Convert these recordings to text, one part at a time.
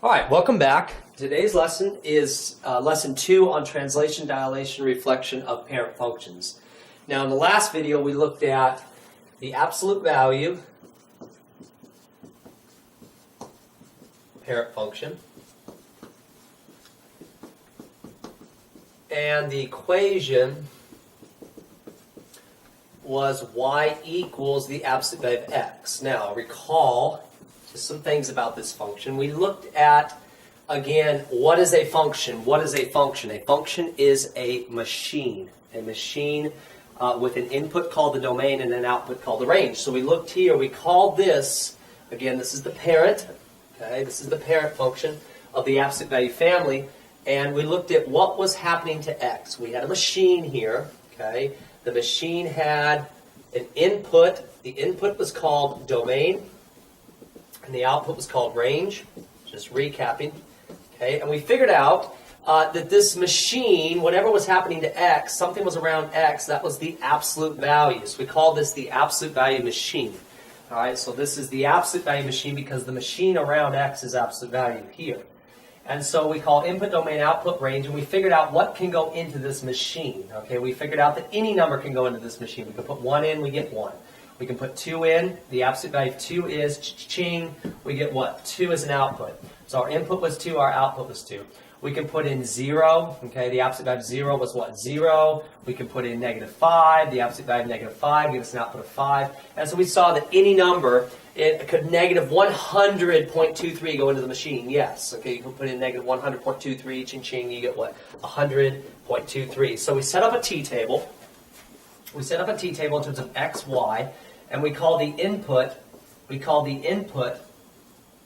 All right, welcome back. Today's lesson is lesson 2 on translation, dilation, reflection of parent functions. Now, in the last video, we looked at the absolute value parent function and the equation was y equals the absolute value of x. Now, recall just some things about this function. We looked at, again, what is a function? What is a function? A function is a machine with an input called the domain and an output called the range. So we looked here, we called this, again, this is the parent, okay? This is the parent function of the absolute value family, and we looked at what was happening to x. We had a machine here, okay? The machine had an input. The input was called domain, and the output was called range. Just recapping. Okay, and we figured out that this machine, whatever was happening to x, something was around x, that was the absolute value. So we call this the absolute value machine. All right, so this is the absolute value machine because the machine around x is absolute value here. And so we call input, domain, output, range, and we figured out what can go into this machine. Okay, we figured out that any number can go into this machine. We can put 1 in, we get 1. We can put 2 in. The absolute value of 2 is ching. We get what? 2 is an output. So our input was 2, our output was 2. We can put in 0. Okay, the absolute value of 0 was what? 0. We can put in -5. The absolute value of -5 gives us an output of 5. And so we saw that any number, it could -100.23 go into the machine. Yes. Okay, you can put in -100.23. Ching ching. You get what? 100.23. So we set up a t-table. We set up a t-table in terms of x, y, and we call the input,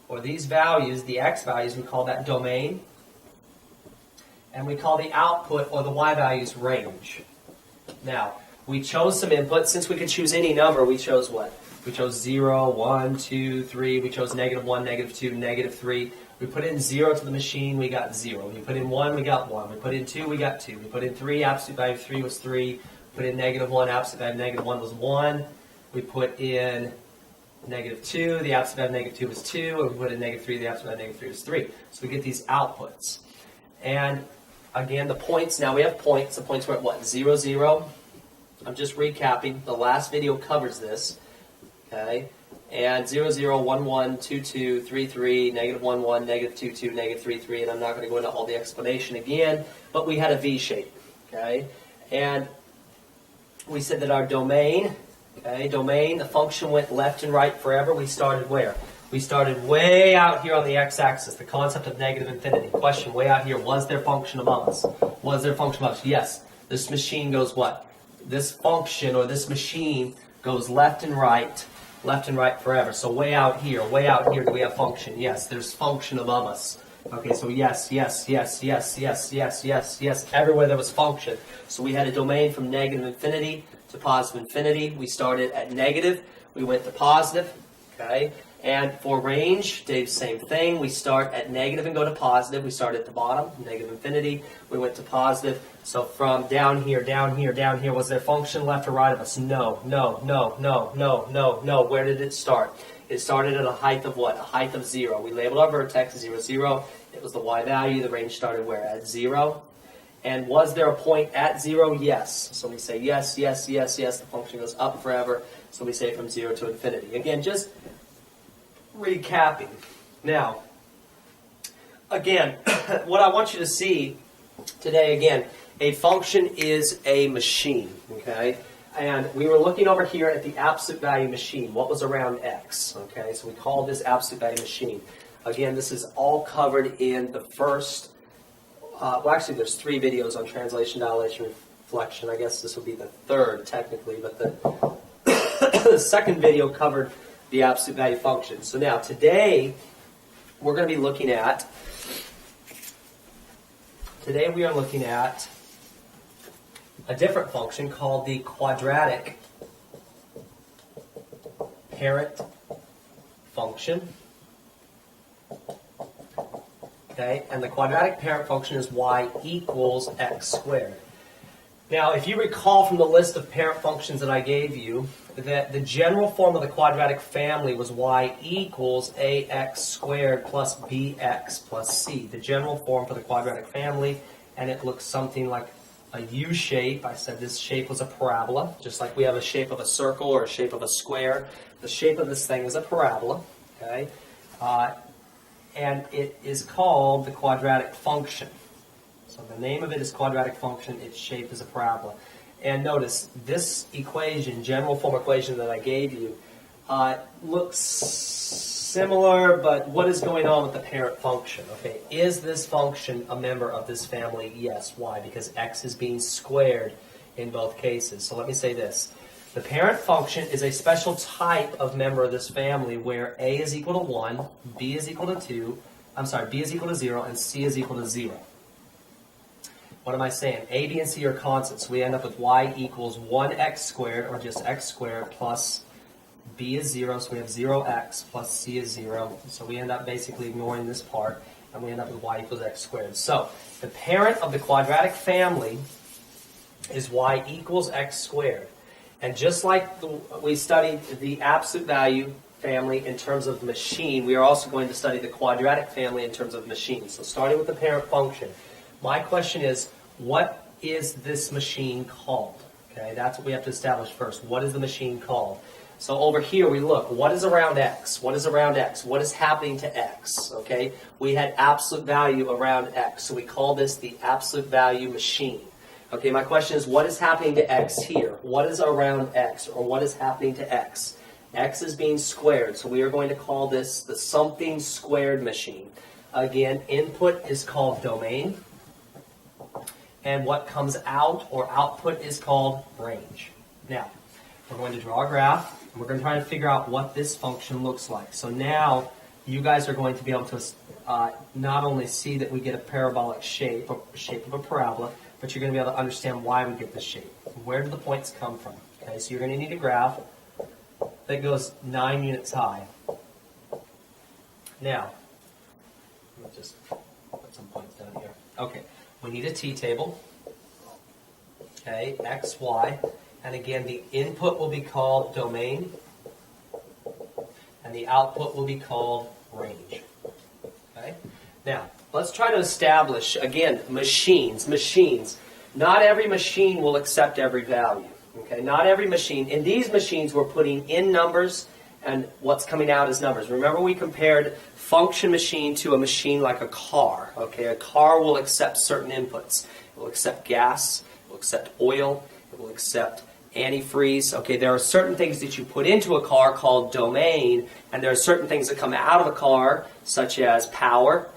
or these values, the x values, we call that domain, and we call the output, or the y values, range. Now, we chose some inputs. Since we could choose any number, we chose what? We chose 0, 1, 2, 3. We chose -1, -2, -3. We put in 0 to the machine, we got 0. We put in 1, we got 1. We put in 2, we got 2. We put in 3, absolute value of 3 was 3. Put in -1, absolute value of -1 was 1. We put in -2, the absolute value of -2 was 2. And we put in -3, the absolute value of -3 was 3. So we get these outputs. And again, the points, now we have points. The points were at what? 0, 0. I'm just recapping. The last video covers this. Okay? And 0, 0, 1, 1, 2, 2, 3, 3, -1, 1, -2, 2, -3, 3. And I'm not going to go into all the explanation again, but we had a V shape. Okay? And we said that our domain, the function went left and right forever. We started where? We started way out here on the x-axis, the concept of negative infinity. Question, way out here, was there function above us? Was there function above us? Yes. This machine goes what? This function, or this machine, goes left and right forever. So way out here, do we have function? Yes, there's function above us. Okay, so yes, everywhere there was function. So we had a domain from negative infinity to positive infinity. We started at negative, we went to positive, okay? And for range, Dave, same thing. We start at negative and go to positive. We start at the bottom, negative infinity. We went to positive. So from down here, was there function left or right of us? No. Where did it start? It started at a height of what? A height of 0. We labeled our vertex 0, 0. It was the y value. The range started where? At 0. And was there a point at 0? Yes. So we say yes. The function goes up forever. So we say from 0 to infinity. Again, just recapping. Now, again, what I want you to see today, again, a function is a machine, okay? And we were looking over here at the absolute value machine. What was around x, okay? So we call this absolute value machine. Again, this is all covered in the first, well, actually, there's 3 videos on translation, dilation, reflection. I guess this will be the 3rd, technically, but the second video covered the absolute value function. So now, today, we're going to be looking at, a different function called the quadratic parent function. Okay, and the quadratic parent function is y equals x squared. Now, if you recall from the list of parent functions that I gave you, that the general form of the quadratic family was y equals ax squared plus bx plus c. The general form for the quadratic family, and it looks something like a U shape. I said this shape was a parabola, just like we have a shape of a circle or a shape of a square. The shape of this thing is a parabola, okay? And it is called the quadratic function. So the name of it is quadratic function. Its shape is a parabola. And notice this equation, general form equation that I gave you, looks similar, but what is going on with the parent function? Okay, is this function a member of this family? Yes. Why? Because x is being squared in both cases. So let me say this. The parent function is a special type of member of this family where a is equal to 1, b is equal to 2, b is equal to 0, and c is equal to 0. What am I saying? A, B, and C are constants. So we end up with y equals 1x squared, or just x squared, plus b is 0, so we have 0x, plus c is 0. So we end up basically ignoring this part, and we end up with y equals x squared. So the parent of the quadratic family is y equals x squared. And just like we studied the absolute value family in terms of machine, we are also going to study the quadratic family in terms of machine. So starting with the parent function, my question is, what is this machine called? Okay, that's what we have to establish first. What is the machine called? So over here we look, what is around x? What is around x? What is happening to x? Okay, we had absolute value around x, so we call this the absolute value machine. Okay, my question is, what is happening to x here? What is around x, or what is happening to x? X is being squared, so we are going to call this the something squared machine. Again, input is called domain, and what comes out or output is called range. Now, we're going to draw a graph, and we're going to try to figure out what this function looks like. So now, you guys are going to be able to not only see that we get a parabolic shape, or shape of a parabola, but you're going to be able to understand why we get this shape. Where do the points come from? Okay, so you're going to need a graph that goes 9 units high. Now, let me just put some points down here. Okay, we need a t-table. Okay, x, y. And again, the input will be called domain, and the output will be called range. Okay? Now, let's try to establish, again, machines. Not every machine will accept every value. Okay? Not every machine. In these machines, we're putting in numbers, and what's coming out is numbers. Remember, we compared function machine to a machine like a car. Okay? A car will accept certain inputs. It will accept gas. It will accept oil. It will accept antifreeze. Okay, there are certain things that you put into a car called domain, and there are certain things that come out of a car, such as power,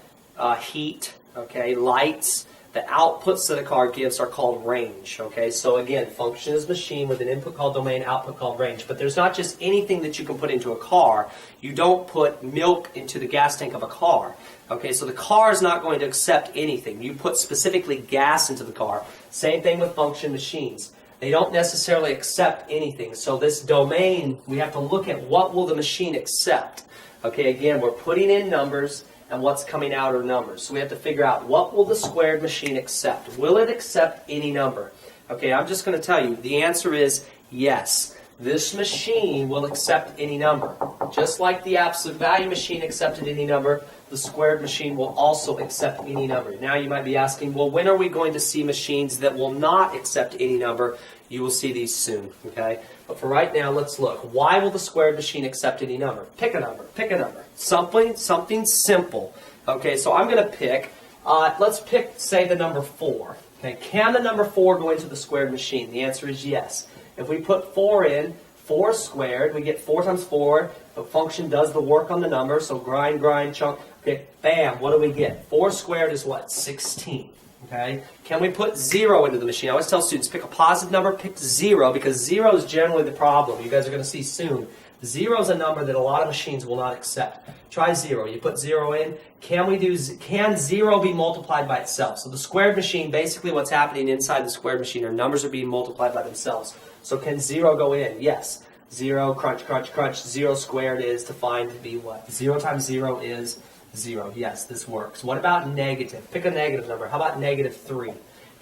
heat, okay, lights. The outputs that a car gives are called range. Okay, so again, function is machine with an input called domain, output called range. But there's not just anything that you can put into a car. You don't put milk into the gas tank of a car. Okay, so the car is not going to accept anything. You put specifically gas into the car. Same thing with function machines. They don't necessarily accept anything. So this domain, we have to look at what will the machine accept. Okay, again, we're putting in numbers, and what's coming out are numbers. So we have to figure out, what will the squared machine accept? Will it accept any number? Okay, I'm just going to tell you, the answer is yes. This machine will accept any number. Just like the absolute value machine accepted any number, the squared machine will also accept any number. Now you might be asking, well, when are we going to see machines that will not accept any number? You will see these soon, okay? But for right now, let's look. Why will the squared machine accept any number? Pick a number. Pick a number. Something simple. Okay, so I'm going to pick, let's pick, say, the number 4. Okay, can the number 4 go into the squared machine? The answer is yes. If we put 4 in, 4 squared, we get 4 times 4. The function does the work on the number, so grind, chunk. Okay, bam, what do we get? 4 squared is what? 16. Okay? Can we put 0 into the machine? I always tell students, pick a positive number, pick 0, because 0 is generally the problem. You guys are going to see soon. 0 is a number that a lot of machines will not accept. Try 0. You put 0 in. Can 0 be multiplied by itself? So the squared machine, basically what's happening inside the squared machine are numbers are being multiplied by themselves. So can 0 go in? Yes. 0, crunch. 0 squared is defined to be what? 0 times 0 is 0. Yes, this works. What about negative? Pick a negative number. How about negative 3?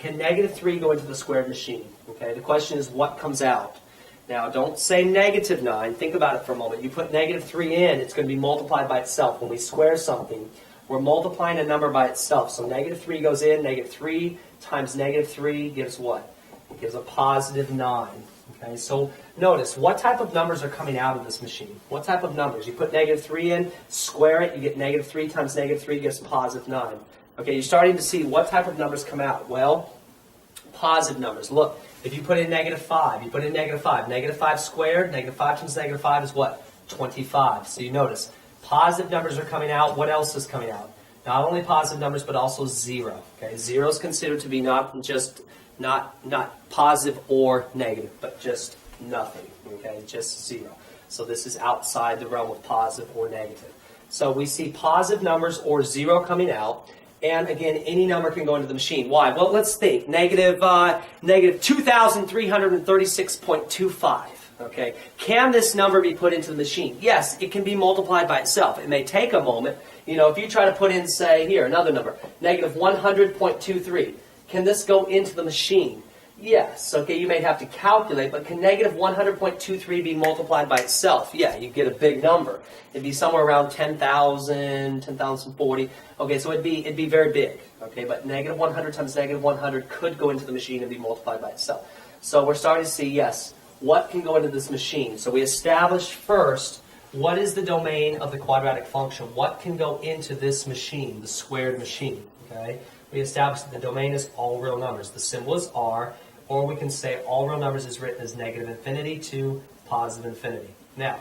can negative 3 go into the squared machine? Okay, the question is what comes out? Now, don't say negative 9. Think about it for a moment. You put negative 3 in, it's going to be multiplied by itself. When we square something, we're multiplying a number by itself. So negative 3 goes in. Negative 3 times negative 3 gives what? It gives a positive 9. Okay, so notice, what type of numbers are coming out of this machine? What type of numbers? You put negative 3 in, square it, you get negative 3 times negative 3 gives positive 9. Okay, you're starting to see what type of numbers come out. Well, positive numbers. Look. If you put in negative 5, you put in negative 5. Negative 5 squared, negative 5 times negative 5 is what? 25. So you notice, positive numbers are coming out. What else is coming out? Not only positive numbers, but also 0. Okay, 0 is considered to be not positive or negative, but just nothing. Okay, just 0. So this is outside the realm of positive or negative. So we see positive numbers or 0 coming out. And again, any number can go into the machine. Why? Well, let's think. Negative 2,336.25. Okay. Can this number be put into the machine? Yes, it can be multiplied by itself. It may take a moment. You know, if you try to put in, say, here, another number, negative 100.23. Can this go into the machine? Yes. Okay, you may have to calculate, but can negative 100.23 be multiplied by itself? Yeah, you get a big number. It'd be somewhere around 10,000, 10,040. Okay, so it'd be very big. Okay, but negative 100 times negative 100 could go into the machine and be multiplied by itself. So we're starting to see, yes, what can go into this machine? So we established first, what is the domain of the quadratic function? What can go into this machine, the squared machine? Okay, we established that the domain is all real numbers. The symbol is R. Or we can say all real numbers is written as negative infinity to positive infinity. Now,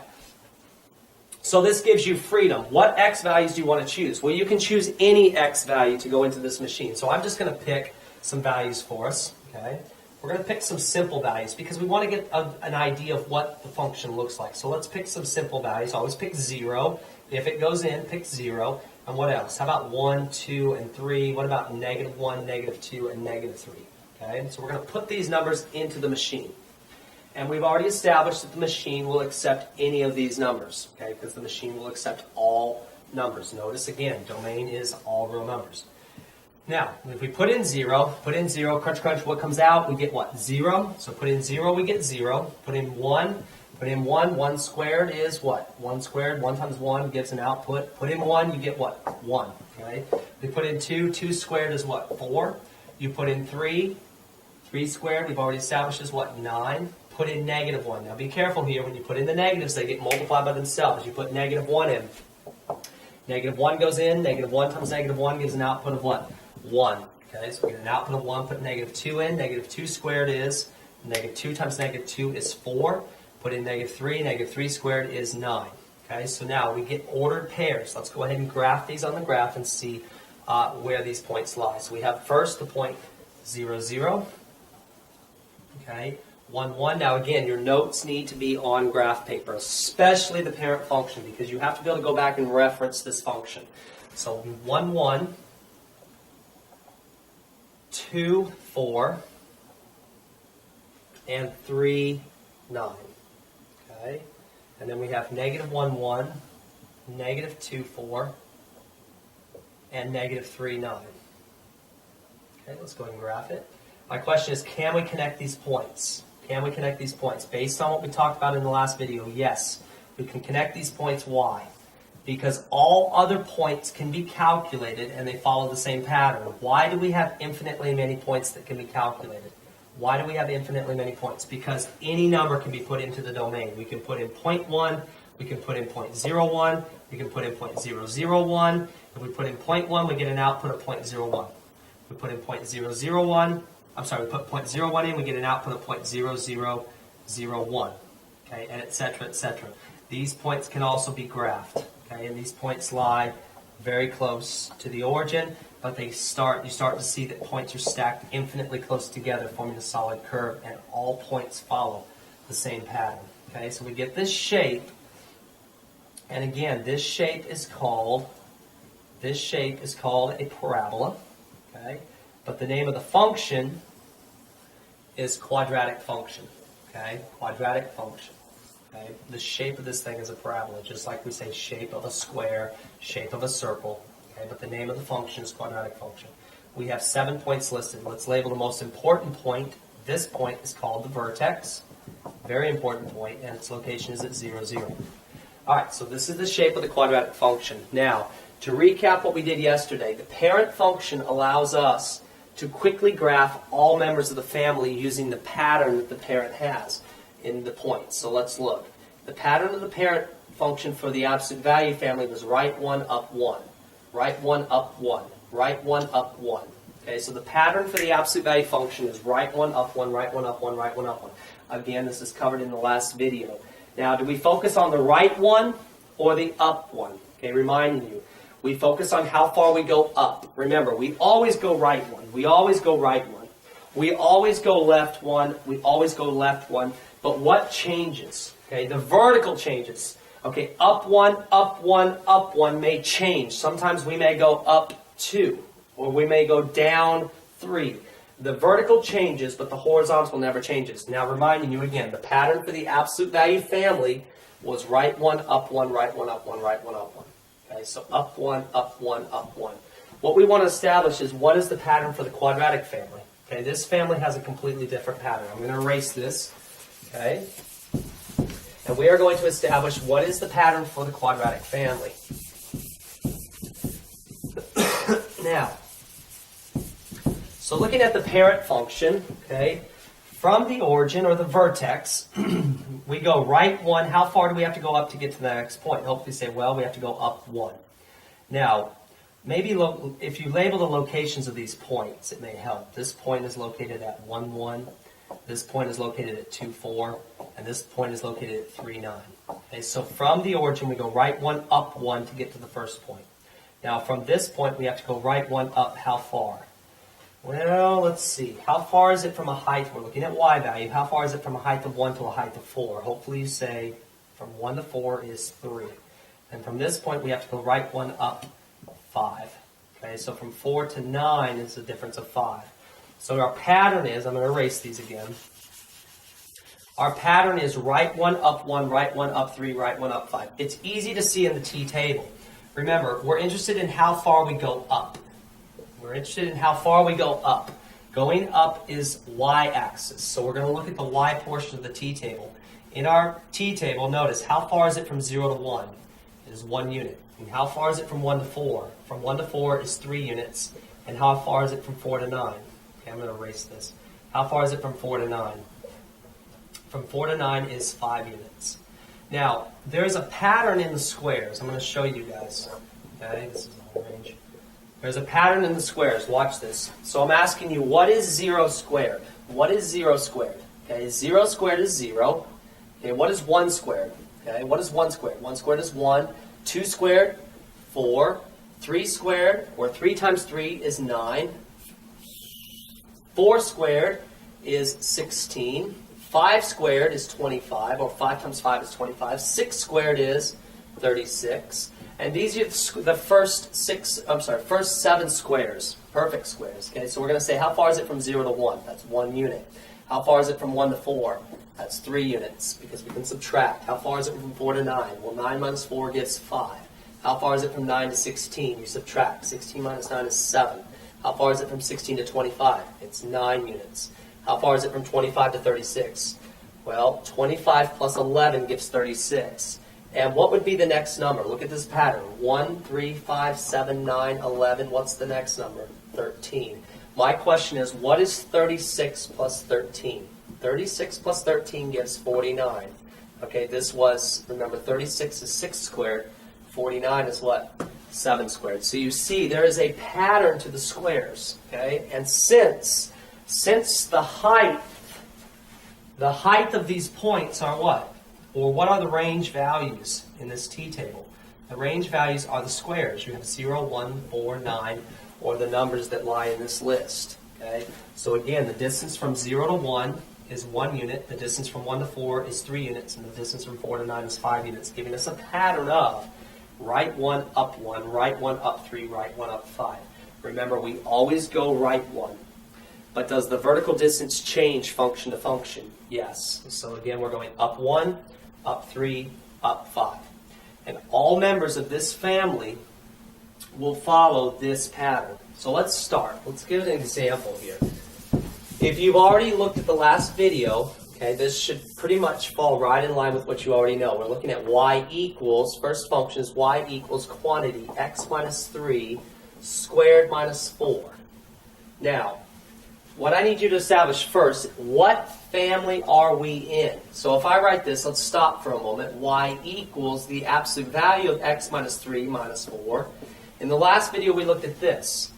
so this gives you freedom. What x values do you want to choose? Well, you can choose any x value to go into this machine. So I'm just going to pick some values for us. Okay, we're going to pick some simple values because we want to get an idea of what the function looks like. So let's pick some simple values. Always pick 0. If it goes in, pick 0. And what else? How about 1, 2, and 3? What about negative 1, negative 2, and negative 3? Okay, so we're going to put these numbers into the machine. And we've already established that the machine will accept any of these numbers, okay, because the machine will accept all numbers. Notice again, domain is all real numbers. Now, if we put in 0, crunch, crunch, what comes out? We get what? 0. So put in 0, we get 0. Put in 1. 1 squared is what? 1 squared, 1 times 1 gives an output. Put in 1, you get what? 1. Okay. We put in 2, 2 squared is what? 4. You put in 3 squared, we've already established is what? 9. Put in negative 1. Now be careful here. When you put in the negatives, they get multiplied by themselves. You put negative 1 in. Negative 1 goes in. Negative 1 times negative 1 gives an output of what? 1. Okay, so we get an output of 1. Put negative 2 in. Negative 2 squared is, negative 2 times negative 2 is 4. Put in negative 3. Negative 3 squared is 9. Okay, so now we get ordered pairs. Let's go ahead and graph these on the graph and see where these points lie. So we have first the point 0, 0. Okay, 1, 1. Now again, your notes need to be on graph paper, especially the parent function, because you have to be able to go back and reference this function. So 1, 1, 2, 4, and 3, 9. Okay, and then we have negative 1, 1, negative 2, 4, and negative 3, 9. Okay, let's go ahead and graph it. My question is, can we connect these points? Can we connect these points? Based on what we talked about in the last video, yes, we can connect these points. Why? Because all other points can be calculated and they follow the same pattern. Why do we have infinitely many points that can be calculated? Why do we have infinitely many points? Because any number can be put into the domain. We can put in 0.1, we can put in 0.01, we can put in 0.001. If we put in 0.1, we get an output of 0.01. We put in 0.001. I'm sorry, we put 0.01 in, we get an output of 0.0001, okay, and et cetera, et cetera. These points can also be graphed, okay, and these points lie very close to the origin, but you start to see that points are stacked infinitely close together, forming a solid curve, and all points follow the same pattern, okay, so we get this shape, and again, this shape is called a parabola, okay. But the name of the function is quadratic function. Okay, quadratic function. Okay, the shape of this thing is a parabola, just like we say shape of a square, shape of a circle. Okay, but the name of the function is quadratic function. We have 7 points listed. Let's label the most important point. This point is called the vertex. Very important point, and its location is at 0, 0. All right, so this is the shape of the quadratic function. Now, to recap what we did yesterday, the parent function allows us to quickly graph all members of the family using the pattern that the parent has in the points. So let's look. The pattern of the parent function for the absolute value family was right 1, up 1. Right 1, up 1. Right 1, up 1. Okay, so the pattern for the absolute value function is right 1, up 1, right 1, up 1, right 1, up 1. Again, this is covered in the last video. Now, do we focus on the right one or the up one? Okay, reminding you, we focus on how far we go up. Remember, we always go right one. We always go right one. We always go left one. We always go left one. But what changes? Okay, the vertical changes. Okay, up one, up one, up one may change. Sometimes we may go up 2, or we may go down 3. The vertical changes, but the horizontal never changes. Now, reminding you again, the pattern for the absolute value family was right 1, up 1, right 1, up 1, right 1, up 1. Okay, so up 1, up 1, up 1. What we want to establish is what is the pattern for the quadratic family. Okay, this family has a completely different pattern. I'm going to erase this. Okay, and we are going to establish what is the pattern for the quadratic family. Now, so looking at the parent function, okay, from the origin or the vertex, we go right 1. How far do we have to go up to get to the next point? Hopefully say, well, we have to go up 1. Now, maybe if you label the locations of these points, it may help. This point is located at 1, 1. This point is located at 2, 4. And this point is located at 3, 9. Okay, so from the origin, we go right 1, up 1 to get to the first point. Now, from this point, we have to go right 1 up how far? Well, let's see. How far is it from a height? We're looking at y value. How far is it from a height of 1 to a height of 4? Hopefully you say from 1 to 4 is 3. And from this point, we have to go right 1 up 5. Okay, so from 4 to 9 is a difference of 5. So our pattern is, I'm going to erase these again. Our pattern is right 1 up 1, right 1 up 3, right 1 up 5. It's easy to see in the T table. Remember, we're interested in how far we go up. We're interested in how far we go up. Going up is y-axis. So we're going to look at the y portion of the T table. In our T table, notice, how far is it from 0 to 1? It is 1 unit. And how far is it from 1 to 4? From 1 to 4 is 3 units. And how far is it from 4 to 9? Okay, I'm going to erase this. How far is it from 4 to 9? From 4 to 9 is 5 units. Now, there's a pattern in the squares. I'm going to show you guys. Okay, this is all range. There's a pattern in the squares. Watch this. So I'm asking you, what is 0 squared? What is 0 squared? Okay, 0 squared is 0. Okay, what is 1 squared? Okay, what is 1 squared? 1 squared is 1. 2 squared, 4. 3 squared, or 3 times 3 is 9. 4 squared is 16. 5 squared is 25, or 5 times 5 is 25. 6 squared is 36. And these are the first 7 squares, perfect squares. Okay, so we're going to say, how far is it from 0 to 1? That's 1 unit. How far is it from 1 to 4? That's 3 units, because we can subtract. How far is it from 4 to 9? Well, 9 minus 4 gives 5. How far is it from 9 to 16? You subtract. 16 minus 9 is 7. How far is it from 16 to 25? It's 9 units. How far is it from 25 to 36? Well, 25 plus 11 gives 36. And what would be the next number? Look at this pattern. 1, 3, 5, 7, 9, 11. What's the next number? 13. My question is, what is 36 plus 13? 36 plus 13 gives 49. Okay, this was, remember, 36 is 6 squared. 49 is what? 7 squared. So you see, there is a pattern to the squares. Okay, and since the height of these points are what? Or what are the range values in this T table? The range values are the squares. You have 0, 1, 4, 9, or the numbers that lie in this list. Okay? So again, the distance from 0 to 1 is 1 unit. The distance from 1 to 4 is 3 units. And the distance from 4 to 9 is 5 units, giving us a pattern of right 1, up 1, right 1, up 3, right 1, up 5. Remember, we always go right 1. But does the vertical distance change function to function? Yes. So again, we're going up 1, up 3, up 5. And all members of this family will follow this pattern. So let's start. Let's give an example here. If you've already looked at the last video, okay, this should pretty much fall right in line with what you already know. We're looking at y equals, first function is y equals quantity x minus 3 squared minus 4. Now, what I need you to establish first, what family are we in? So if I write this, let's stop for a moment. Y equals the absolute value of x minus 3 minus 4. In the last video, we looked at this.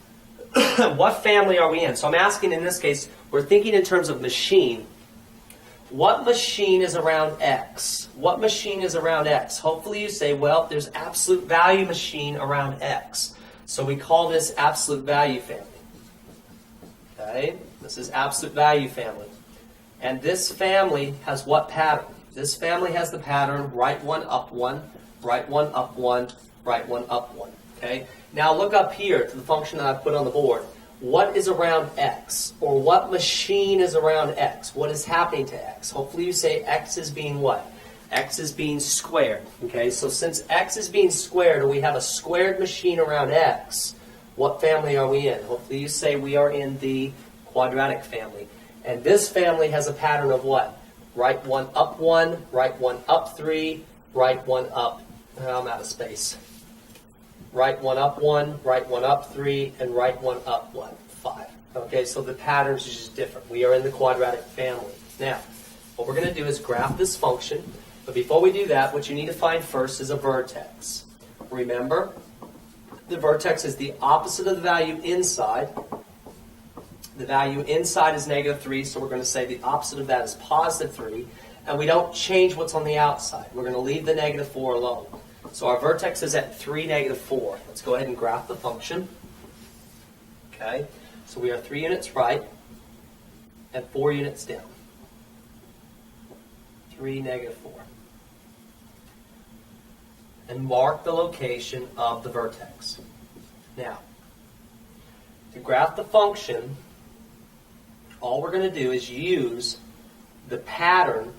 What family are we in? So I'm asking, in this case, we're thinking in terms of machine. What machine is around x? What machine is around x? Hopefully you say, well, there's absolute value machine around x. So we call this absolute value family. Okay? This is absolute value family. And this family has what pattern? This family has the pattern right one, up one, right one, up one, right one, up one. Okay? Now look up here to the function that I put on the board. What is around x? Or what machine is around x? What is happening to x? Hopefully you say x is being what? X is being squared. Okay, so since x is being squared and we have a squared machine around x, what family are we in? Hopefully you say we are in the quadratic family. And this family has a pattern of what? Right one, up 3, right one, up. I'm out of space. Right one, up 1, right one, up 3, and right one, up 5. Okay, so the patterns are just different. We are in the quadratic family. Now, what we're going to do is graph this function. But before we do that, what you need to find first is a vertex. Remember, the vertex is the opposite of the value inside. The value inside is -3, so we're going to say the opposite of that is +3. And we don't change what's on the outside. We're going to leave the -4 alone. So our vertex is at 3, -4. Let's go ahead and graph the function. Okay, so we are 3 units right and 4 units down. 3, -4. And mark the location of the vertex. Now, to graph the function, all we're going to do is use the pattern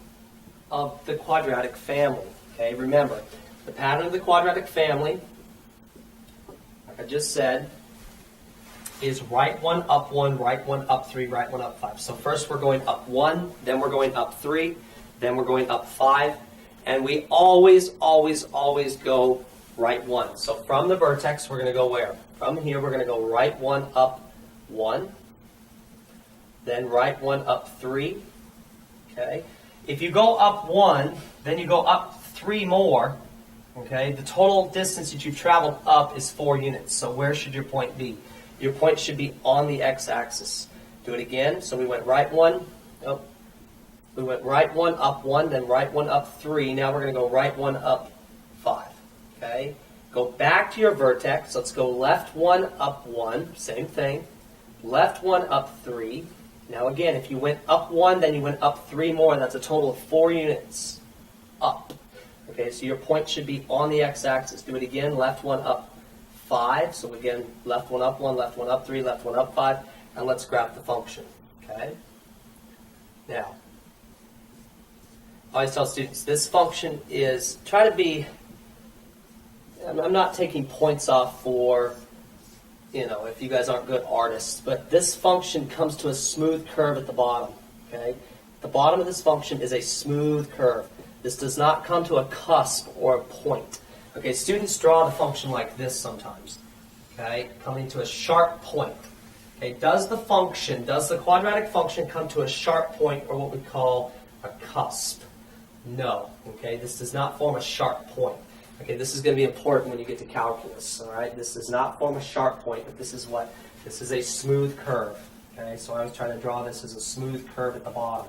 of the quadratic family. Okay, remember, the pattern of the quadratic family, like I just said, is right one, up 1, right one, up 3, right one, up 5. So first we're going up 1, then we're going up 3, then we're going up 5, and we always, always, always go right 1. So from the vertex, we're going to go where? From here, we're going to go right 1, up 1, then right 1, up 3. Okay? If you go up 1, then you go up 3 more. Okay? The total distance that you've traveled up is 4 units. So where should your point be? Your point should be on the x-axis. Do it again. So we went right 1. Oh, we went right 1, up 1, then right 1, up 3. Now we're going to go right 1, up 5. Okay? Go back to your vertex. Let's go left 1, up 1. Same thing. Left 1, up 3. Now again, if you went up 1, then you went up 3 more, and that's a total of 4 units up. Okay, so your point should be on the x-axis. Do it again. Left 1, up 5. So again, left 1, up 1, left 1, up 3, left 1, up 5. And let's graph the function. Okay? Now, I always tell students, this function is, try to be, I'm not taking points off for, if you guys aren't good artists, but this function comes to a smooth curve at the bottom. Okay? The bottom of this function is a smooth curve. This does not come to a cusp or a point. Okay, students draw the function like this sometimes. Okay, coming to a sharp point. Okay, does the quadratic function come to a sharp point, or what we call a cusp? No. Okay, this does not form a sharp point. Okay, this is going to be important when you get to calculus. All right, this does not form a sharp point, but this is what? This is a smooth curve. Okay, so I was trying to draw this as a smooth curve at the bottom.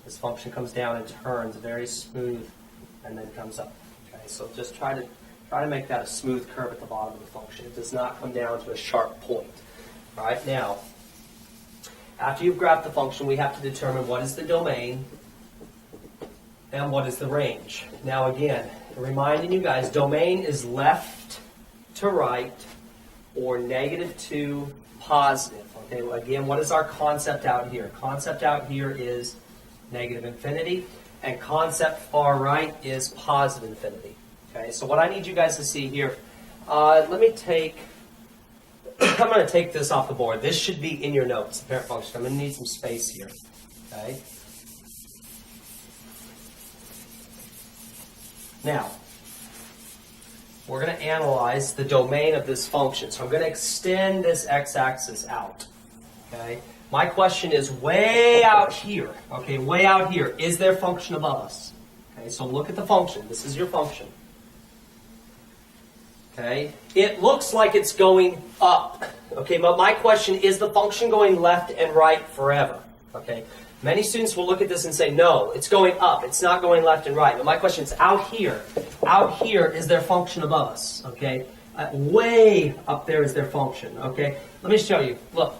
This function comes down and turns very smooth, and then comes up. Okay, so just try to make that a smooth curve at the bottom of the function. It does not come down to a sharp point. All right, now, after you've graphed the function, we have to determine what is the domain and what is the range. Now again, reminding you guys, domain is left to right or -to positive. Okay, well, again, what is our concept out here? Concept out here is negative infinity, and concept far right is positive infinity. Okay, so what I need you guys to see here, let me take I'm going to take this off the board. This should be in your notes, the parent function. I'm going to need some space here. Okay. Now, we're going to analyze the domain of this function. So I'm going to extend this x-axis out. Okay. My question is way out here. Okay, way out here. Is there function above us? Okay, so look at the function. This is your function. Okay, it looks like it's going up. Okay, but my question is the function going left and right forever? Okay, many students will look at this and say, no, it's going up. It's not going left and right. But my question is out here. Out here is their function above us. Okay, way up there is their function. Okay, let me show you. Look.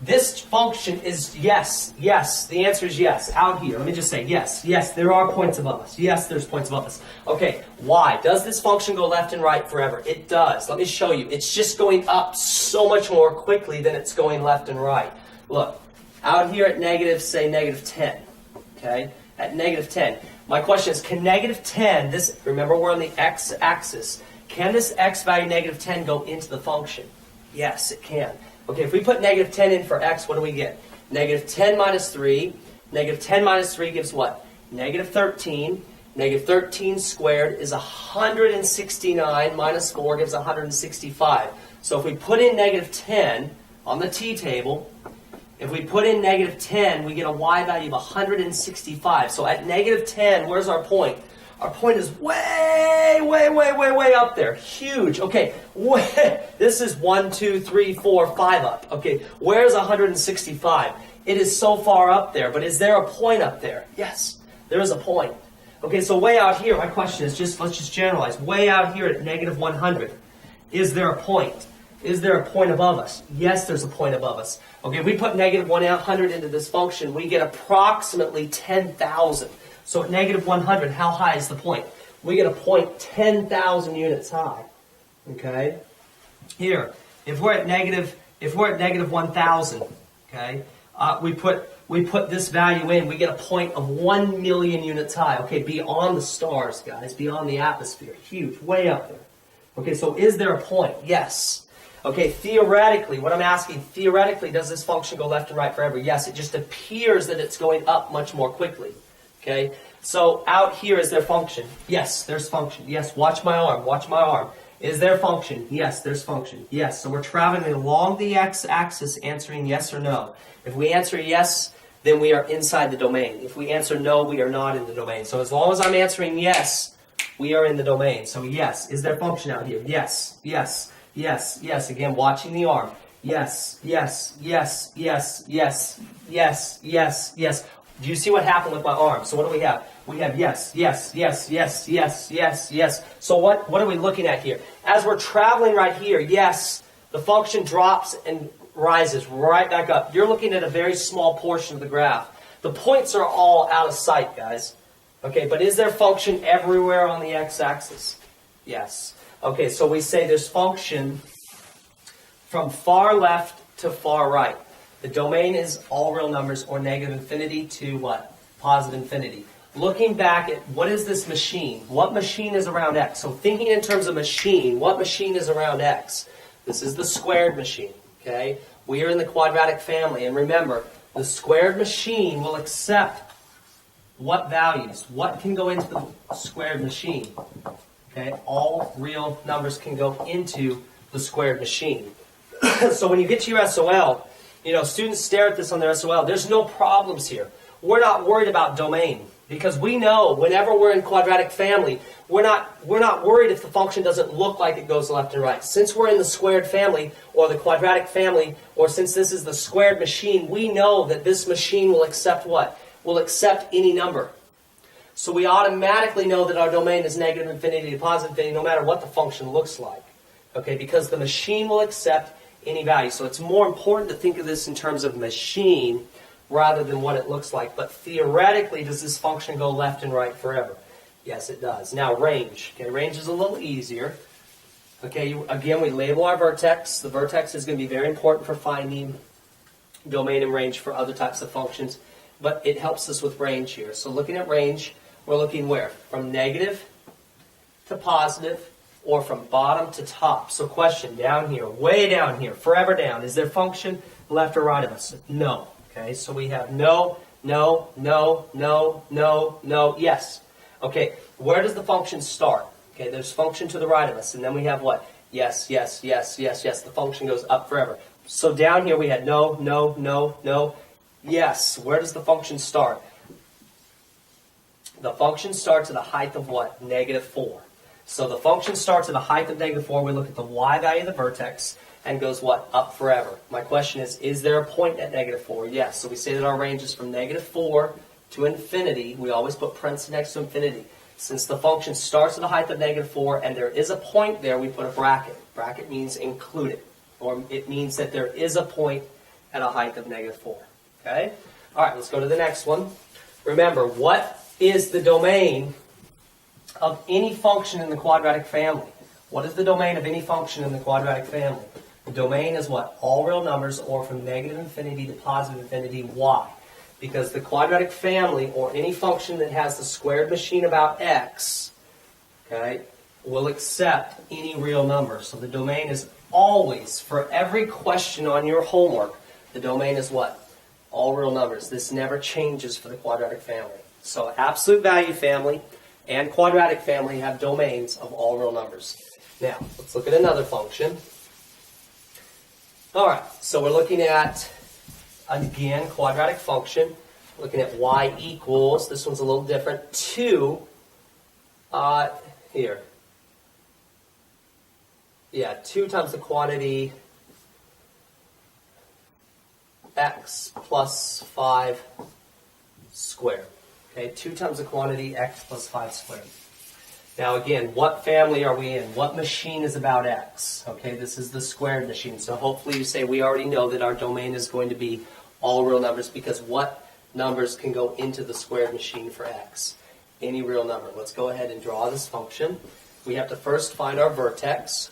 This function is yes, yes. The answer is yes. Out here, let me just say yes, yes. There are points above us. Yes, there's points above us. Okay, why? Does this function go left and right forever? It does. Let me show you. It's just going up so much more quickly than it's going left and right. Look, out here at negative, say negative 10. Okay, at negative 10. My question is, can negative 10, this, remember we're on the x-axis, can this x value negative 10 go into the function? Yes, it can. Okay, if we put negative 10 in for x, what do we get? Negative 10 minus 3. Negative 10 minus 3 gives what? Negative 13. Negative 13 squared is 169 minus 4 gives 165. So if we put in negative 10 on the t-table, if we put in negative 10, we get a y value of 165. So at negative 10, where's our point? Our point is way, way, way, way, way up there. Huge. Okay, this is 1, 2, 3, 4, 5 up. Okay, where's 165? It is so far up there, but is there a point up there? Yes, there is a point. Okay, so way out here, my question is let's just generalize. Way out here at negative 100, is there a point? Is there a point above us? Yes, there's a point above us. Okay, if we put negative 100 into this function, we get approximately 10,000. So at negative 100, how high is the point? We get a point 10,000 units high. Okay? Here, if we're at negative 1,000, okay, we put this value in, we get a point of 1 million units high. Okay, beyond the stars, guys, beyond the atmosphere. Huge, way up there. Okay, so is there a point? Yes. Okay, theoretically, what I'm asking, theoretically, does this function go left and right forever? Yes, it just appears that it's going up much more quickly. Okay, so out here is their function. Yes, there's function. Yes, watch my arm. Watch my arm. Is there function? Yes, there's function. Yes, so we're traveling along the x-axis answering yes or no. If we answer yes, then we are inside the domain. If we answer no, we are not in the domain. So as long as I'm answering yes, we are in the domain. So yes, is there function out here? Yes, yes, yes, yes. Again, watching the arm. Yes, yes, yes, yes, yes, yes, yes, yes. Do you see what happened with my arm? So what do we have? We have yes, yes, yes, yes, yes, yes, yes. So what are we looking at here? As we're traveling right here, yes, the function drops and rises right back up. You're looking at a very small portion of the graph. The points are all out of sight, guys. Okay, but is there function everywhere on the x-axis? Yes. Okay, so we say there's function from far left to far right. The domain is all real numbers or negative infinity to what? Positive infinity. Looking back at what is this machine? What machine is around x? So thinking in terms of machine, what machine is around x? This is the squared machine. Okay? We are in the quadratic family. And remember, the squared machine will accept what values? What can go into the squared machine? Okay? All real numbers can go into the squared machine. So when you get to your SOL, you know, students stare at this on their SOL. There's no problems here. We're not worried about domain because we know whenever we're in quadratic family, we're not worried if the function doesn't look like it goes left and right. Since we're in the squared family or the quadratic family, or since this is the squared machine, we know that this machine will accept what? Will accept any number. So we automatically know that our domain is negative infinity to positive infinity no matter what the function looks like. Okay, because the machine will accept any value. So it's more important to think of this in terms of machine rather than what it looks like. But theoretically, does this function go left and right forever? Yes, it does. Now, range. Okay, range is a little easier. Okay, again, we label our vertex. The vertex is going to be very important for finding domain and range for other types of functions. But it helps us with range here. So looking at range, we're looking where? From negative to positive or from bottom to top. So question, down here, way down here, forever down, is there function left or right of us? No. Okay, so we have no, no, no, no, no, no, yes. Okay, where does the function start? Okay, there's function to the right of us, and then we have what? Yes, yes, yes, yes, yes. The function goes up forever. So down here we had no, no, no, no, yes. Where does the function start? The function starts at a height of what? -4. So the function starts at a height of -4. We look at the y value of the vertex and goes what? Up forever. My question is there a point at -4? Yes. So we say that our range is from -4 to infinity. We always put parentheses next to infinity. Since the function starts at a height of -4 and there is a point there, we put a bracket. Bracket means included, or it means that there is a point at a height of -4. Okay? All right, let's go to the next one. Remember, what is the domain of any function in the quadratic family? What is the domain of any function in the quadratic family? The domain is what? All real numbers, or from -infinity to +infinity. Why? Because the quadratic family, or any function that has the squared machine about x, okay, will accept any real number. So the domain is always, for every question on your homework, the domain is what? All real numbers. This never changes for the quadratic family. So absolute value family and quadratic family have domains of all real numbers. Now, let's look at another function. All right, so we're looking at, again, quadratic function. Looking at y equals, this one's a little different, 2, here. Yeah, 2 times the quantity x plus 5 squared. Okay, 2 times the quantity x plus 5 squared. Now again, what family are we in? What machine is about x? Okay, this is the squared machine. So hopefully you say we already know that our domain is going to be all real numbers, because what numbers can go into the squared machine for x? Any real number. Let's go ahead and draw this function. We have to first find our vertex.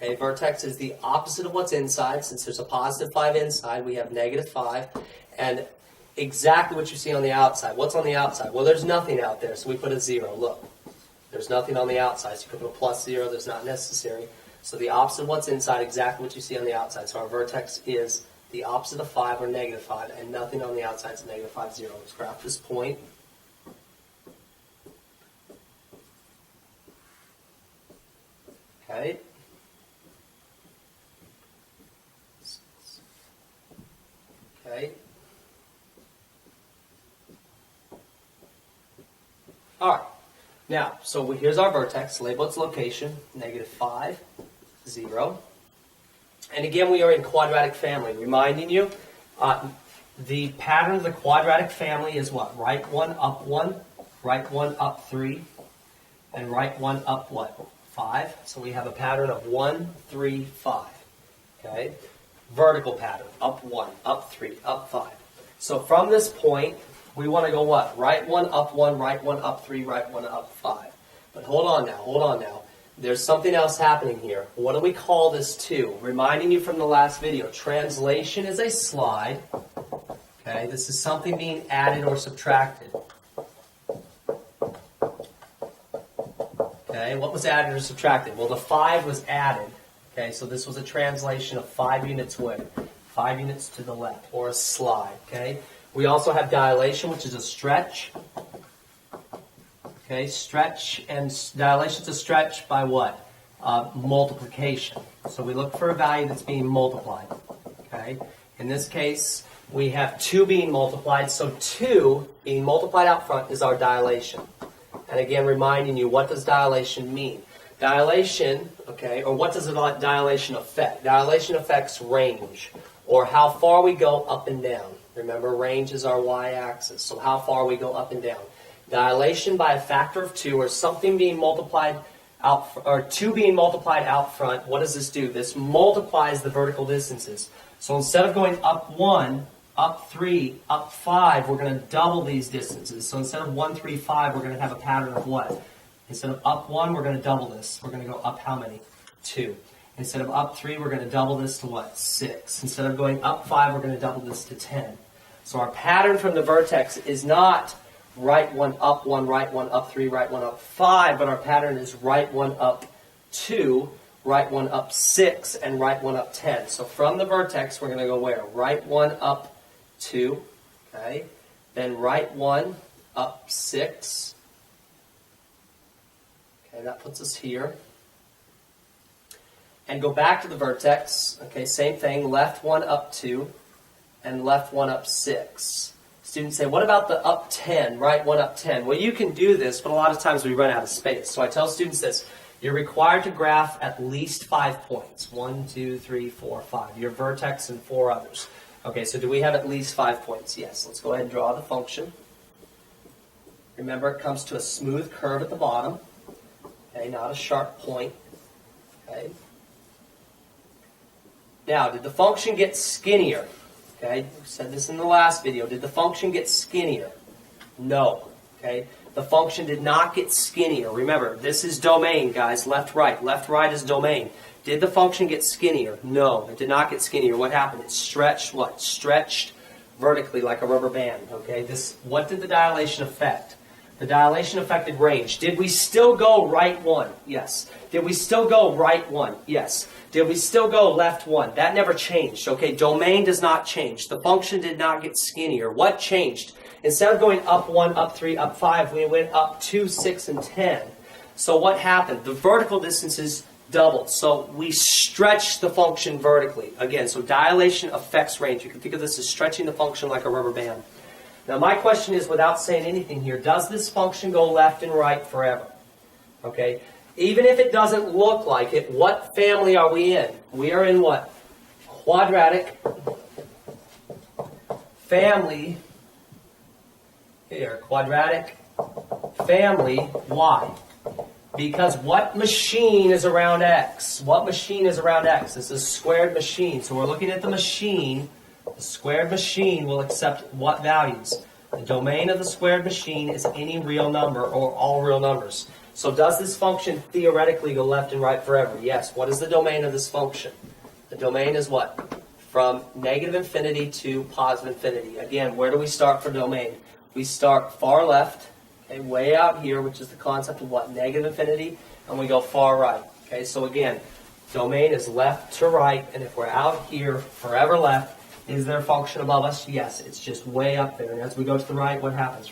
Okay, vertex is the opposite of what's inside. Since there's a +5 inside, we have -5. And exactly what you see on the outside. What's on the outside? Well, there's nothing out there, so we put a 0. Look, there's nothing on the outside, so you can put a +0. There's not necessary. So the opposite of what's inside, exactly what you see on the outside. So our vertex is the opposite of 5, or -5, and nothing on the outside is -5, 0. Let's graph this point. Okay. Okay. All right. Now, so here's our vertex. Label its location, -5, 0. And again, we are in quadratic family. Reminding you, the pattern of the quadratic family is what? Right 1, up 1, right 1, up 3, and right 1, up what? 5. So we have a pattern of 1, 3, 5. Okay? Vertical pattern, up 1, up 3, up 5. So from this point, we want to go what? Right 1, up 1, right 1, up 3, right 1, up 5. But hold on now. There's something else happening here. What do we call this to? Reminding you from the last video, translation is a slide. Okay, this is something being added or subtracted. Okay, what was added or subtracted? Well, the 5 was added. Okay, so this was a translation of 5 units away, 5 units to the left, or a slide. Okay, we also have dilation, which is a stretch. Okay, stretch and dilation is a stretch by what? Multiplication. So we look for a value that's being multiplied. Okay, in this case, we have 2 being multiplied, so 2 being multiplied out front is our dilation. And again, reminding you, what does dilation mean? Dilation, okay, or what does dilation affect? Dilation affects range, or how far we go up and down. Remember, range is our y-axis, so how far we go up and down. Dilation by a factor of 2, or something being multiplied out, or 2 being multiplied out front. What does this do? This multiplies the vertical distances. So instead of going up 1, up 3, up 5, we're going to double these distances. So instead of 1, 3, 5, we're going to have a pattern of what? Instead of up 1, we're going to double this. We're going to go up how many? 2. Instead of up 3, we're going to double this to what? 6. Instead of going up 5, we're going to double this to 10. So our pattern from the vertex is not right one, up one, right one, up three, right one, up five, but our pattern is right one, up two, right one, up six, and right one, up 10. So from the vertex, we're going to go where? Right one, up two, okay? Then right one, up six. Okay, that puts us here. And go back to the vertex. Okay, same thing, left one, up two, and left one, up six. Students say, what about the up 10, right one, up 10? Well, you can do this, but a lot of times we run out of space. So I tell students this, you're required to graph at least 5 points. 1, 2, 3, 4, 5. Your vertex and 4 others. Okay, so do we have at least 5 points? Yes. Let's go ahead and draw the function. Remember, it comes to a smooth curve at the bottom. Okay, not a sharp point. Okay. Now, did the function get skinnier? Okay, we said this in the last video. Did the function get skinnier? No. Okay, the function did not get skinnier. Remember, this is domain, guys. Left, right. Left, right is domain. Did the function get skinnier? No, it did not get skinnier. What happened? It stretched what? Stretched vertically like a rubber band. Okay, what did the dilation affect? The dilation affected range. Did we still go right one? Yes. Did we still go right one? Yes. Did we still go left one? That never changed. Okay, domain does not change. The function did not get skinnier. What changed? Instead of going up 1, up 3, up 5, we went up 2, 6, and 10. So what happened? The vertical distances doubled. So we stretched the function vertically. Again, so dilation affects range. You can think of this as stretching the function like a rubber band. Now my question is, without saying anything here, does this function go left and right forever? Okay, even if it doesn't look like it, what family are we in? We are in what? Quadratic family. Here, quadratic family. Why? Because what machine is around x? What machine is around x? This is a squared machine. So we're looking at the machine. The squared machine will accept what values? The domain of the squared machine is any real number or all real numbers. So does this function theoretically go left and right forever? Yes. What is the domain of this function? The domain is what? From negative infinity to positive infinity. Again, where do we start for domain? We start far left, okay, way out here, which is the concept of what? Negative infinity, and we go far right. Okay, so again, domain is left to right, and if we're out here, forever left, is there a function above us? Yes, it's just way up there. And as we go to the right, what happens?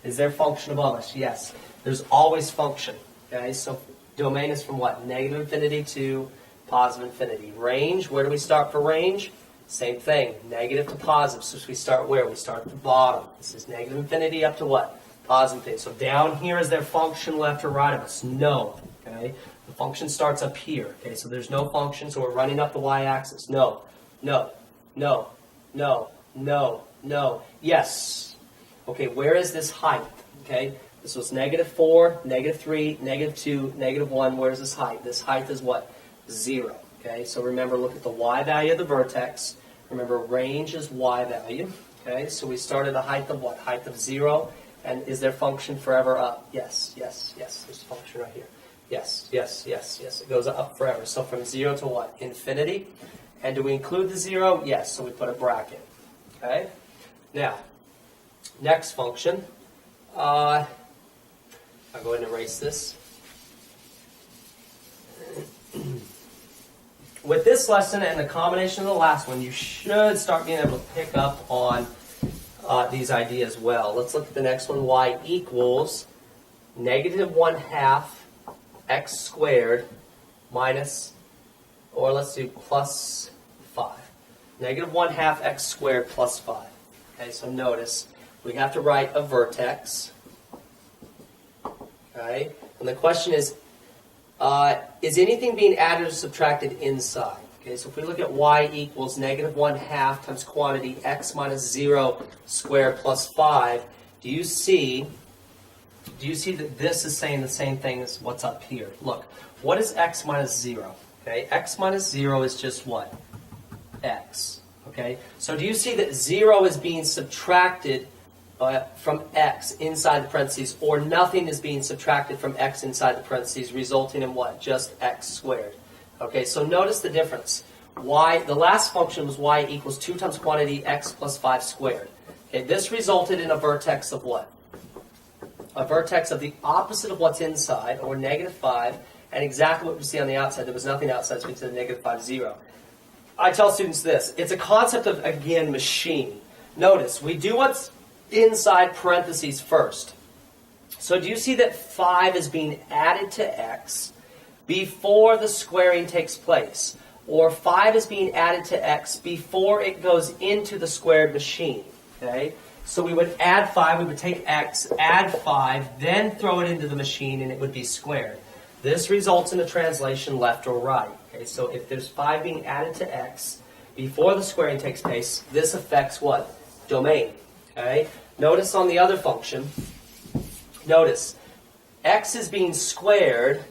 Is there a function above us? Yes. There's always function. Okay, so domain is from what? Negative infinity to positive infinity. Range, where do we start for range? Same thing, negative to positive. So we start where? We start at the bottom. This is negative infinity up to what? Positive infinity. So down here, is there function left or right of us? No. Okay, the function starts up here. Okay, so there's no function, so we're running up the y-axis. No, no, no, no, no, no. Yes. Okay, where is this height? Okay, this was -4, -3, -2, -1. Where's this height? This height is what? 0. Okay, so remember, look at the y value of the vertex. Remember, range is y value. Okay, so we started a height of what? Height of 0. And is there function forever up? Yes, yes, yes. There's a function right here. Yes, yes, yes, yes. It goes up forever. So from 0 to what? Infinity. And do we include the 0? Yes, so we put a bracket. Okay? Now, next function. I'll go ahead and erase this. With this lesson and the combination of the last one, you should start being able to pick up on these ideas well. Let's look at the next one. Y equals -1/2 x squared minus, or let's do plus 5. -1/2 x squared plus 5. Okay, so notice we have to write a vertex. Okay, and the question is anything being added or subtracted inside? Okay, so if we look at y equals -1/2 times quantity x minus 0 squared plus 5, do you see that this is saying the same thing as what's up here? Look, what is x minus 0? Okay, x minus 0 is just what? X. Okay, so do you see that 0 is being subtracted from x inside the parentheses, or nothing is being subtracted from x inside the parentheses, resulting in what? Just x squared. Okay, so notice the difference. The last function was y equals 2 times quantity x plus 5 squared. Okay, this resulted in a vertex of what? a vertex of the opposite of what's inside, or negative 5, and exactly what we see on the outside. There was nothing outside, so we said negative 5, 0. I tell students this. It's a concept of, again, machine. Notice, we do what's inside parentheses first. So do you see that 5 is being added to x before the squaring takes place? Or 5 is being added to x before it goes into the squared machine. Okay? So we would add 5, we would take x, add 5, then throw it into the machine, and it would be squared. This results in a translation left or right. Okay? So if there's 5 being added to x before the squaring takes place, this affects what? Domain. Okay? Notice on the other function, notice, x is being squared,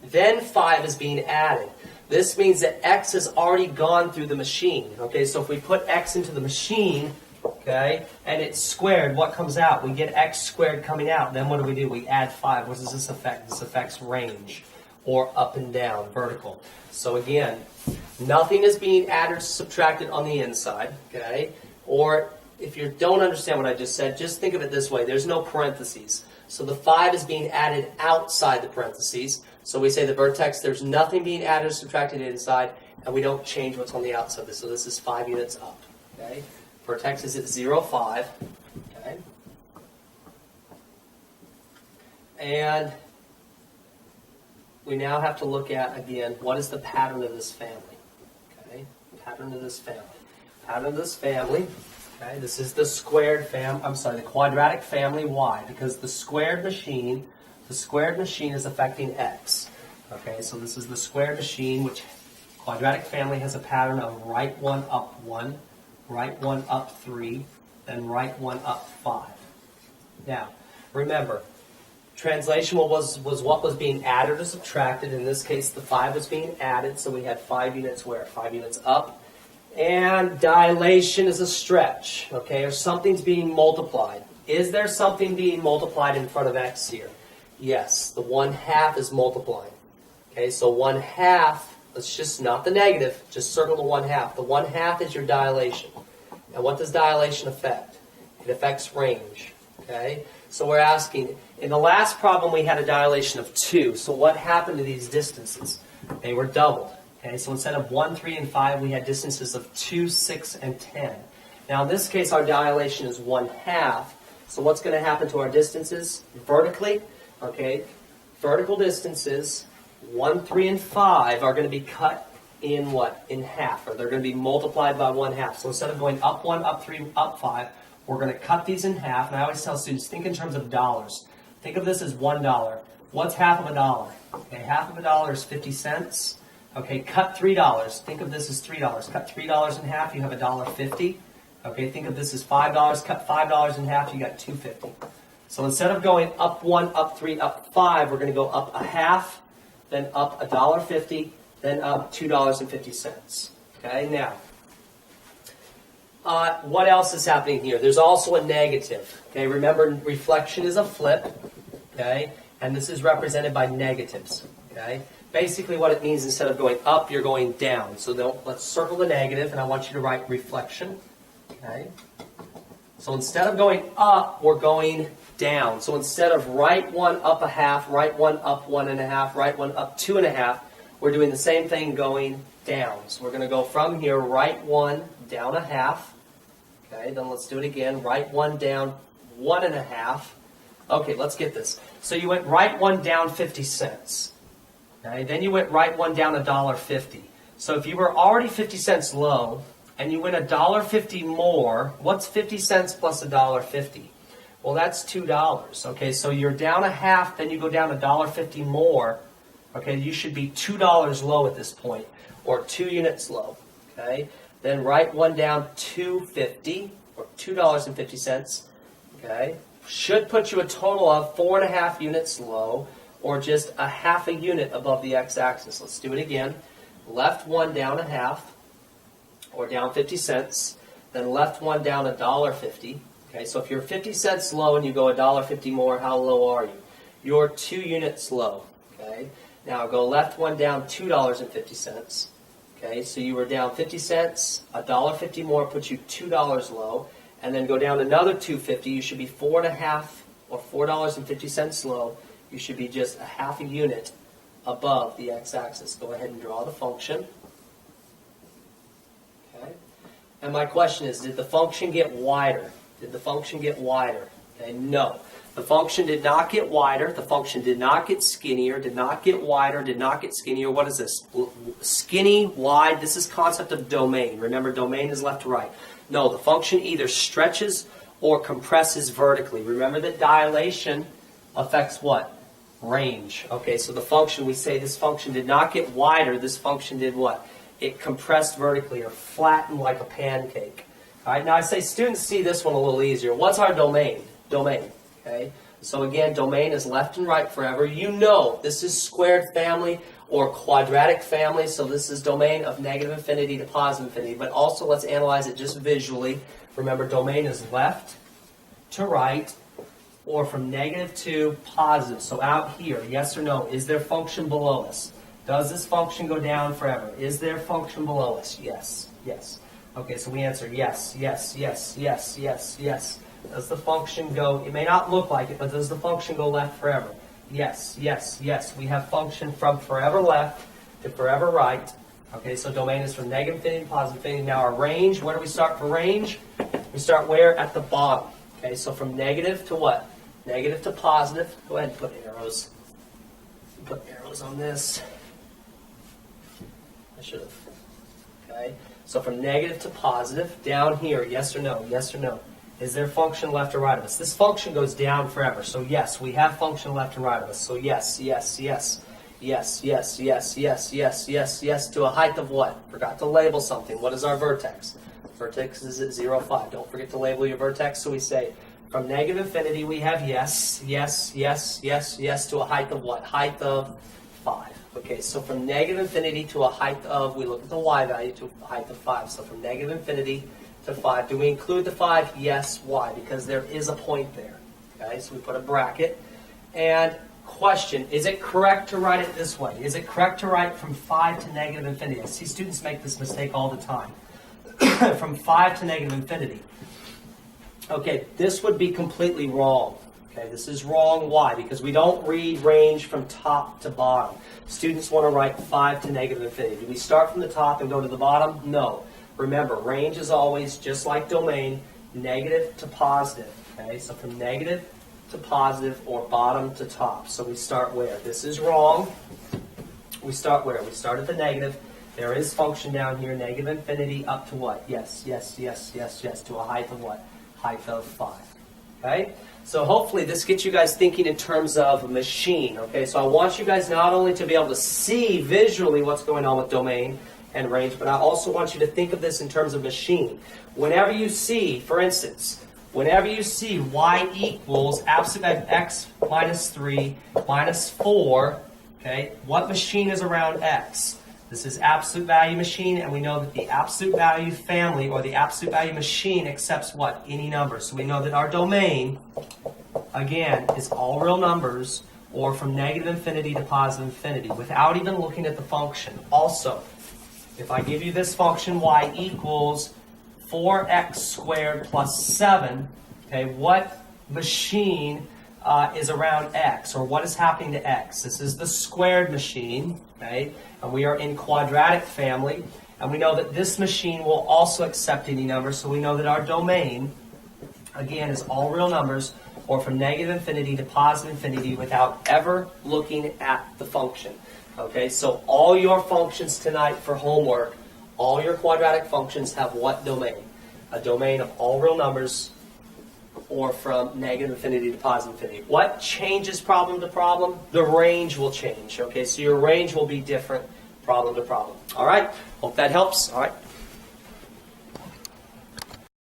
then 5 is being added. This means that x has already gone through the machine. Okay, so if we put x into the machine, okay, and it's squared, what comes out? We get x squared coming out. Then what do? We add 5. What does this affect? This affects range, or up and down, vertical. So again, nothing is being added or subtracted on the inside, okay? Or if you don't understand what I just said, just think of it this way. There's no parentheses. So the 5 is being added outside the parentheses. So we say the vertex, there's nothing being added or subtracted inside, and we don't change what's on the outside. So this is 5 units up. Okay? Vertex is at 0, 5. Okay? And we now have to look at, again, what is the pattern of this family? Okay? Pattern of this family. Pattern of this family. Okay? This is the squared the quadratic family. Why? Because the squared machine is affecting x. Okay, so this is the squared machine, which quadratic family has a pattern of right 1 up 1, right 1 up 3, then right 1 up 5. Now, remember, translation was what was being added or subtracted. In this case, the 5 was being added, so we had 5 units where? 5 units up. And dilation is a stretch, okay, or something's being multiplied. Is there something being multiplied in front of x here? Yes, the 1/2 is multiplying. Okay, so 1/2, let's just, not the negative, just circle the 1/2. The 1/2 is your dilation. And what does dilation affect? It affects range. Okay, so we're asking, in the last problem we had a dilation of 2. So what happened to these distances? They were doubled. Okay, so instead of 1, 3, and 5, we had distances of 2, 6, and 10. Now in this case, our dilation is 1/2. So what's going to happen to our distances? Vertically, okay, vertical distances, 1, 3, and 5 are going to be cut in what? In half, or they're going to be multiplied by 1/2. So instead of going up 1, up 3, up 5, we're going to cut these in half. And I always tell students, think in terms of dollars. Think of this as $1. What's half of a dollar? Okay, half of a dollar is 50 cents. Okay, cut $3. Think of this as $3. Cut $3 in half, you have $1.50. Okay, think of this as $5. Cut $5 in half, you got $2.50. So instead of going up 1, up 3, up 5, we're going to go up 1/2, then up $1.50, then up $2.50. Okay, now, what else is happening here? There's also a negative. Okay, remember, reflection is a flip. Okay, and this is represented by negatives. Okay. Basically what it means, instead of going up, you're going down. So let's circle the negative, and I want you to write reflection. Okay. So instead of going up, we're going down. So instead of right 1 up 1/2, right 1 up 1 1/2, right 1 up 2 1/2, we're doing the same thing going down. So we're going to go from here, right 1 down 1/2. Okay, then let's do it again. Right 1 down 1 1/2. Okay, let's get this. So you went right 1 down 50 cents. Okay, then you went right 1 down $1.50. So if you were already 50 cents low and you went $1.50 more, what's 50 cents plus $1.50? Well, that's $2. Okay, so you're down 1/2, then you go down $1.50 more. Okay, you should be $2 low at this point, or 2 units low. Okay, then right 1 down $2.50, or $2.50. Okay, should put you a total of 4.5 units low, or just 1/2 unit above the x-axis. Let's do it again. Left 1 down 1/2, or down 50 cents. Then left 1 down $1.50. Okay, so if you're 50 cents low and you go $1.50 more, how low are you? You're 2 units low. Okay, now go left 1 down $2.50. Okay, so you were down 50 cents. $1.50 more puts you $2 low. And then go down another $2.50. You should be 4.5 or $4.50 low, you should be just a half a unit above the x-axis. Go ahead and draw the function. Okay. And my question is, did the function get wider? Did the function get wider? Okay, no. The function did not get wider. The function did not get skinnier, did not get wider, did not get skinnier. What is this? Skinny, wide. This is concept of domain. Remember, domain is left to right. No, the function either stretches or compresses vertically. Remember that dilation affects what? Range. Okay, so the function, we say this function did not get wider. This function did what? It compressed vertically or flattened like a pancake. All right, now I say students see this one a little easier. What's our domain? Domain. Okay, so again, domain is left and right forever. You know this is squared family or quadratic family, so this is domain of negative infinity to positive infinity. But also, let's analyze it just visually. Remember, domain is left to right or from negative to positive. So out here, yes or no, is there function below us? Does this function go down forever? Is there function below us? Yes, yes. Okay, so we answer yes, yes, yes, yes, yes, yes. Does the function go, it may not look like it, but does the function go left forever? Yes, yes, yes. We have function from forever left to forever right. Okay, so domain is from negative infinity to positive infinity. Now our range, where do we start for range? We start where? At the bottom. Okay, so from negative to what? Negative to positive. Go ahead and put arrows. Put arrows on this. I should have. Okay, so from negative to positive, down here, yes or no? Yes or no? Is there function left or right of us? This function goes down forever. So yes, we have function left and right of us. So yes, yes, yes, yes, yes, yes, yes, yes, yes, yes, to a height of what? Forgot to label something. What is our vertex? Vertex is at 0, 5. Don't forget to label your vertex. So we say from negative infinity we have yes, yes, yes, yes, yes, to a height of what? Height of 5. Okay, so from negative infinity to a height of, we look at the y value, to a height of 5. So from negative infinity to 5. Do we include the 5? Yes. Why? Because there is a point there. Okay, so we put a bracket. And question, is it correct to write it this way? Is it correct to write from 5 to negative infinity? I see students make this mistake all the time. From 5 to negative infinity. Okay, this would be completely wrong. Okay, this is wrong. Why? Because we don't read range from top to bottom. Students want to write 5 to negative infinity. Do we start from the top and go to the bottom? No. Remember, range is always, just like domain, negative to positive. Okay, so from negative to positive or bottom to top. So we start where? This is wrong. We start where? We start at the negative. There is function down here, negative infinity up to what? Yes, yes, yes, yes, yes, to a height of what? Height of 5. Okay? So hopefully this gets you guys thinking in terms of a machine. Okay, so I want you guys not only to be able to see visually what's going on with domain and range, but I also want you to think of this in terms of machine. Whenever you see, for instance, whenever you see y equals absolute value of x minus 3 minus 4, okay, what machine is around x? This is absolute value machine, and we know that the absolute value family or the absolute value machine accepts what? Any number. So we know that our domain, again, is all real numbers or from negative infinity to positive infinity without even looking at the function. Also, if I give you this function y equals 4x squared plus 7, okay, what machine is around x, or what is happening to x? This is the squared machine, okay, and we are in quadratic family, and we know that this machine will also accept any number, so we know that our domain, again, is all real numbers, or from negative infinity to positive infinity without ever looking at the function. Okay, so all your functions tonight for homework, all your quadratic functions have what domain? A domain of all real numbers or from negative infinity to positive infinity. What changes problem to problem? The range will change. Okay, so your range will be different problem to problem. All right, hope that helps. All right.